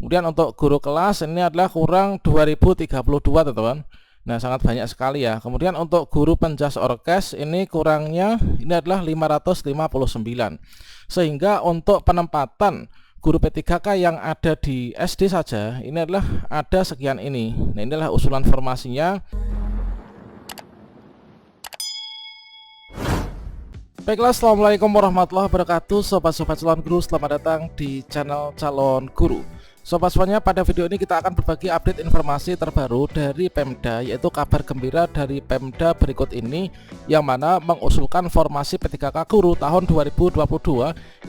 Kemudian untuk guru kelas ini adalah kurang 2032 teman-teman. Nah, sangat banyak sekali ya. Kemudian untuk guru penjas orkes ini kurangnya ini adalah 559. Sehingga untuk penempatan guru P3K yang ada di SD saja ini adalah ada sekian ini. Nah, inilah usulan formasinya. Baiklah, assalamualaikum warahmatullahi wabarakatuh, sobat-sobat calon guru, selamat datang di channel calon guru. Sobat semuanya, pada video ini kita akan berbagi update informasi terbaru dari Pemda, yaitu kabar gembira dari Pemda berikut ini, yang mana mengusulkan formasi P3K guru tahun 2022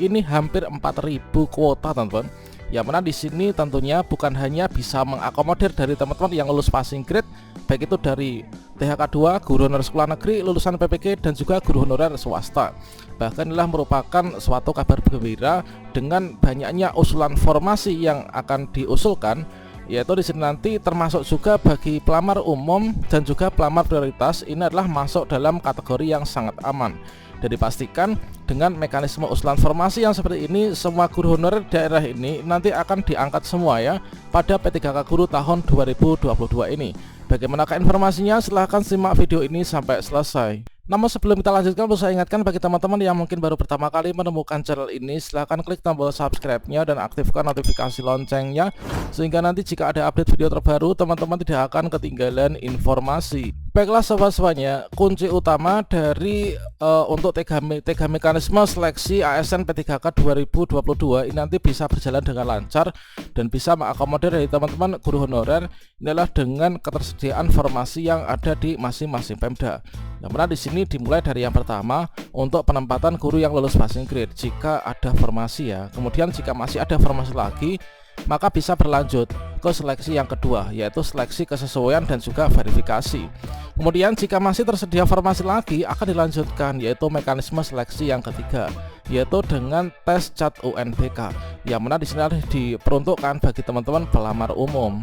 ini hampir 4.000 kuota teman-teman. Yang mana di sini tentunya bukan hanya bisa mengakomodir dari teman-teman yang lulus passing grade, baik itu dari THK 2, guru honorer sekolah negeri, lulusan PPG, dan juga guru honorer swasta. Bahkan inilah merupakan suatu kabar gembira dengan banyaknya usulan formasi yang akan diusulkan, yaitu di sini nanti termasuk juga bagi pelamar umum dan juga pelamar prioritas. Ini adalah masuk dalam kategori yang sangat aman. Dan dipastikan dengan mekanisme usulan formasi yang seperti ini, semua guru honorer daerah ini nanti akan diangkat semua ya pada P3K guru tahun 2022 ini. Bagaimanakah informasinya? Silahkan simak video ini sampai selesai. Namun sebelum kita lanjutkan, perlu saya ingatkan bagi teman-teman yang mungkin baru pertama kali menemukan channel ini, silahkan klik tombol subscribe-nya dan aktifkan notifikasi loncengnya, sehingga nanti jika ada update video terbaru, teman-teman tidak akan ketinggalan informasi. Baiklah sobat semuanya, kunci utama dari untuk TK mekanisme seleksi ASN P3K 2022 ini nanti bisa berjalan dengan lancar dan bisa mengakomodir dari teman-teman guru honorer inilah dengan ketersediaan formasi yang ada di masing-masing Pemda. Yang mana di sini dimulai dari yang pertama untuk penempatan guru yang lulus passing grade jika ada formasi ya. Kemudian jika masih ada formasi lagi, maka bisa berlanjut ke seleksi yang kedua, yaitu seleksi kesesuaian dan juga verifikasi. Kemudian jika masih tersedia formasi lagi, akan dilanjutkan yaitu mekanisme seleksi yang ketiga, yaitu dengan tes CAT UNBK, yang mana di sini diperuntukkan bagi teman-teman pelamar umum.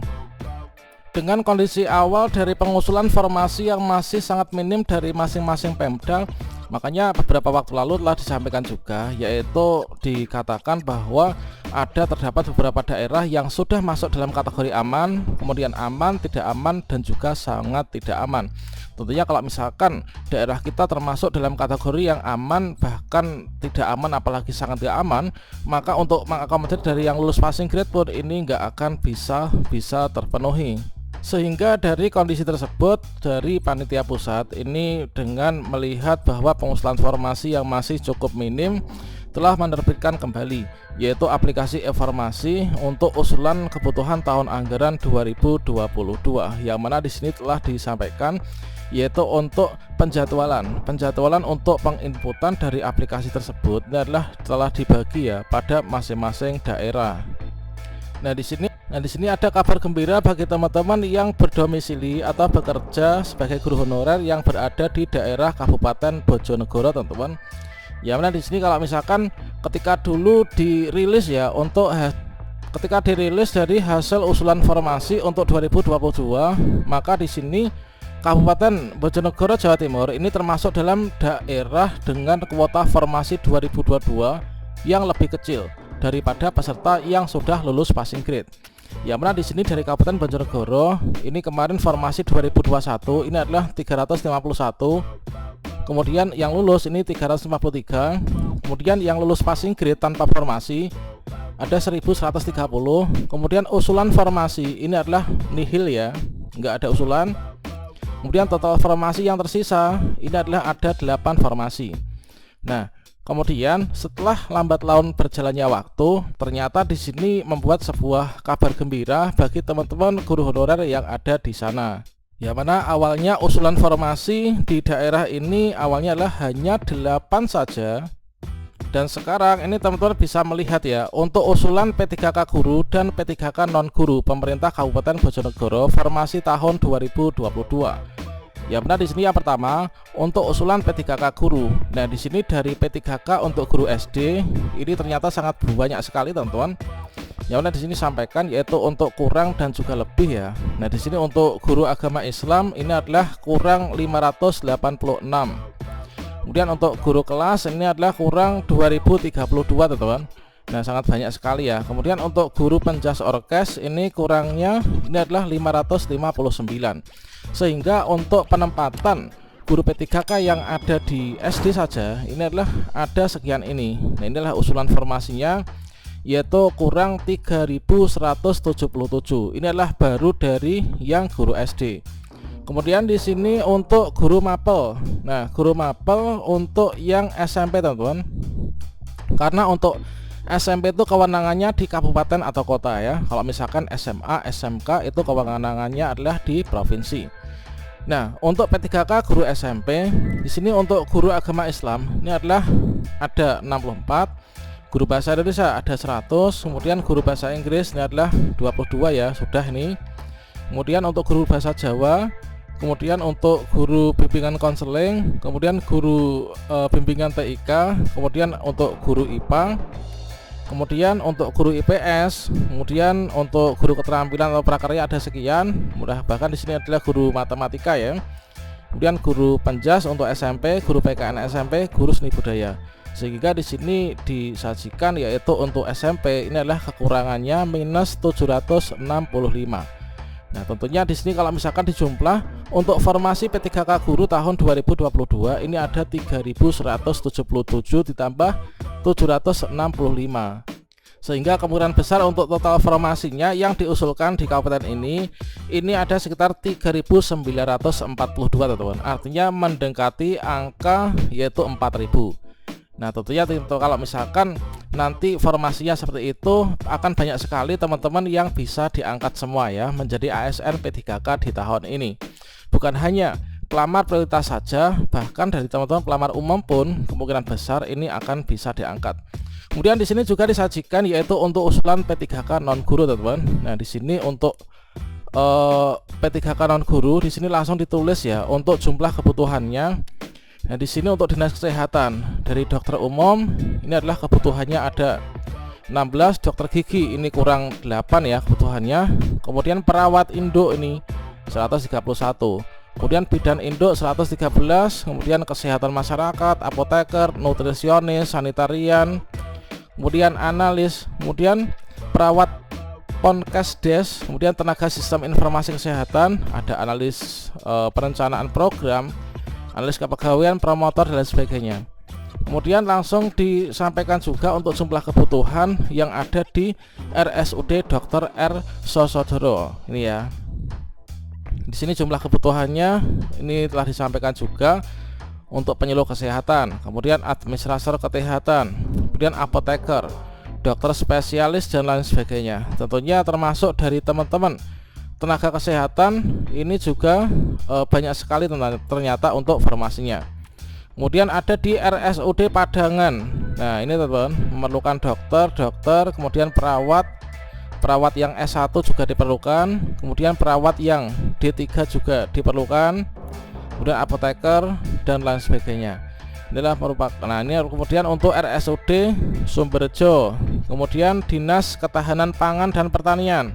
Dengan kondisi awal dari pengusulan formasi yang masih sangat minim dari masing-masing Pemda, makanya beberapa waktu lalu telah disampaikan juga, yaitu dikatakan bahwa terdapat beberapa daerah yang sudah masuk dalam kategori aman, kemudian aman, tidak aman, dan juga sangat tidak aman. Tentunya kalau misalkan daerah kita termasuk dalam kategori yang aman, bahkan tidak aman, apalagi sangat tidak aman, maka untuk mengakomodir dari yang lulus passing grade pun ini nggak akan bisa terpenuhi. Sehingga dari kondisi tersebut, dari panitia pusat ini dengan melihat bahwa pengusulan formasi yang masih cukup minim, telah menerbitkan kembali yaitu aplikasi informasi untuk usulan kebutuhan tahun anggaran 2022, yang mana di sini telah disampaikan yaitu untuk penjadwalan untuk penginputan dari aplikasi tersebut adalah telah dibagi ya pada masing-masing daerah. Nah di sini ada kabar gembira bagi teman-teman yang berdomisili atau bekerja sebagai guru honorer yang berada di daerah Kabupaten Bojonegoro, teman-teman. Ya, mana di sini kalau misalkan ketika dulu dirilis ya ketika dirilis dari hasil usulan formasi untuk 2022, maka di sini Kabupaten Bojonegoro Jawa Timur ini termasuk dalam daerah dengan kuota formasi 2022 yang lebih kecil daripada peserta yang sudah lulus passing grade. Yang mana di sini dari Kabupaten Bojonegoro ini kemarin formasi 2021 ini adalah 351. Kemudian yang lulus ini 353. Kemudian yang lulus passing grade tanpa formasi ada 1130. Kemudian usulan formasi ini adalah nihil ya, nggak ada usulan. Kemudian total formasi yang tersisa ini adalah ada 8 formasi. Nah, kemudian setelah lambat laun berjalannya waktu, ternyata di sini membuat sebuah kabar gembira bagi teman-teman guru honorer yang ada di sana. Ya, mana awalnya usulan formasi di daerah ini awalnya adalah hanya 8 saja. Dan sekarang ini teman-teman bisa melihat ya, untuk usulan P3K guru dan P3K non guru pemerintah Kabupaten Bojonegoro formasi tahun 2022. Ya benar, di sini yang pertama untuk usulan P3K guru. Nah, di sini dari P3K untuk guru SD ini ternyata sangat banyak sekali, teman-teman. Yang mana di sini sampaikan yaitu untuk kurang dan juga lebih ya. Nah, di sini untuk guru agama Islam ini adalah kurang 586. Kemudian untuk guru kelas ini adalah kurang 2032, teman-teman. Nah, sangat banyak sekali ya. Kemudian untuk guru penjas orkes ini kurangnya ini adalah 559. Sehingga untuk penempatan guru P3K yang ada di SD saja ini adalah ada sekian ini. Nah, inilah usulan formasinya, yaitu kurang 3177. Ini adalah baru dari yang guru SD. Kemudian di sini untuk guru mapel. Nah, guru mapel untuk yang SMP, teman-teman. Karena untuk SMP itu kewenangannya di kabupaten atau kota ya. Kalau misalkan SMA, SMK itu kewenangannya adalah di provinsi. Nah, untuk P3K guru SMP, di sini untuk guru agama Islam ini adalah ada 64, guru bahasa Indonesia ada 100, kemudian guru bahasa Inggris ini adalah 22 ya, sudah ini. Kemudian untuk guru bahasa Jawa, kemudian untuk guru bimbingan konseling, kemudian guru bimbingan TIK, kemudian untuk guru IPA, kemudian untuk guru IPS, kemudian untuk guru keterampilan atau prakarya ada sekian. Bahkan di sini adalah guru matematika ya. Kemudian guru penjas untuk SMP, guru PKN SMP, guru seni budaya. Sehingga di sini disajikan yaitu untuk SMP ini adalah kekurangannya minus 765. Nah, tentunya di sini kalau misalkan dijumlah untuk formasi P3K guru tahun 2022 ini ada 3177 ditambah 765. Sehingga kemungkinan besar untuk total formasinya yang diusulkan di kabupaten ini ada sekitar 3942, teman-teman. Artinya mendekati angka yaitu 4000. Nah, tentunya kalau misalkan nanti formasinya seperti itu akan banyak sekali teman-teman yang bisa diangkat semua ya menjadi ASN P3K di tahun ini. Bukan hanya pelamar prioritas saja, bahkan dari teman-teman pelamar umum pun kemungkinan besar ini akan bisa diangkat. Kemudian di sini juga disajikan yaitu untuk usulan P3K non guru, teman-teman. Nah, di sini untuk P3K non guru di sini langsung ditulis ya untuk jumlah kebutuhannya. Nah, di sini untuk dinas kesehatan dari dokter umum ini adalah kebutuhannya ada 16, dokter gigi ini kurang 8 ya kebutuhannya. Kemudian perawat induk ini 131. Kemudian bidan induk 113, kemudian kesehatan masyarakat, apoteker, nutrisionis, sanitarian, kemudian analis, kemudian perawat Ponkesdes, kemudian tenaga sistem informasi kesehatan, ada analis perencanaan program, analis kepegawaian, promotor dan lain sebagainya. Kemudian langsung disampaikan juga untuk jumlah kebutuhan yang ada di RSUD Dr. R. Sosodoro. Ini ya. Di sini jumlah kebutuhannya ini telah disampaikan juga untuk penyuluh kesehatan, kemudian administrator kesehatan, kemudian apoteker, dokter spesialis dan lain sebagainya. Tentunya termasuk dari teman-teman tenaga kesehatan ini juga banyak sekali ternyata untuk formasinya. Kemudian ada di RSUD Padangan. Nah, ini teman-teman memerlukan dokter, kemudian perawat yang S1 juga diperlukan, kemudian perawat yang D3 juga diperlukan, kemudian apoteker dan lain sebagainya. Inilah merupakan, nah ini kemudian untuk RSUD Sumberjo, kemudian Dinas Ketahanan Pangan dan Pertanian,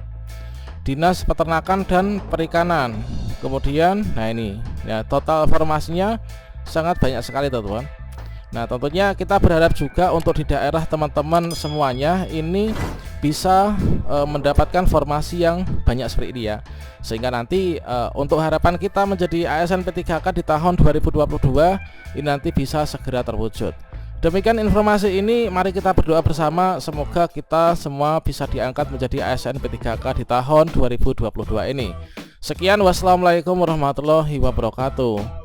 Dinas Peternakan dan Perikanan. Kemudian nah ini ya total formasinya sangat banyak sekali, teman-teman. Nah, tentunya kita berharap juga untuk di daerah teman-teman semuanya ini bisa mendapatkan formasi yang banyak seperti ini ya. Sehingga nanti untuk harapan kita menjadi ASN P3K di tahun 2022 ini nanti bisa segera terwujud. Demikian informasi ini, mari kita berdoa bersama semoga kita semua bisa diangkat menjadi ASN P3K di tahun 2022 ini. Sekian, wassalamualaikum warahmatullahi wabarakatuh.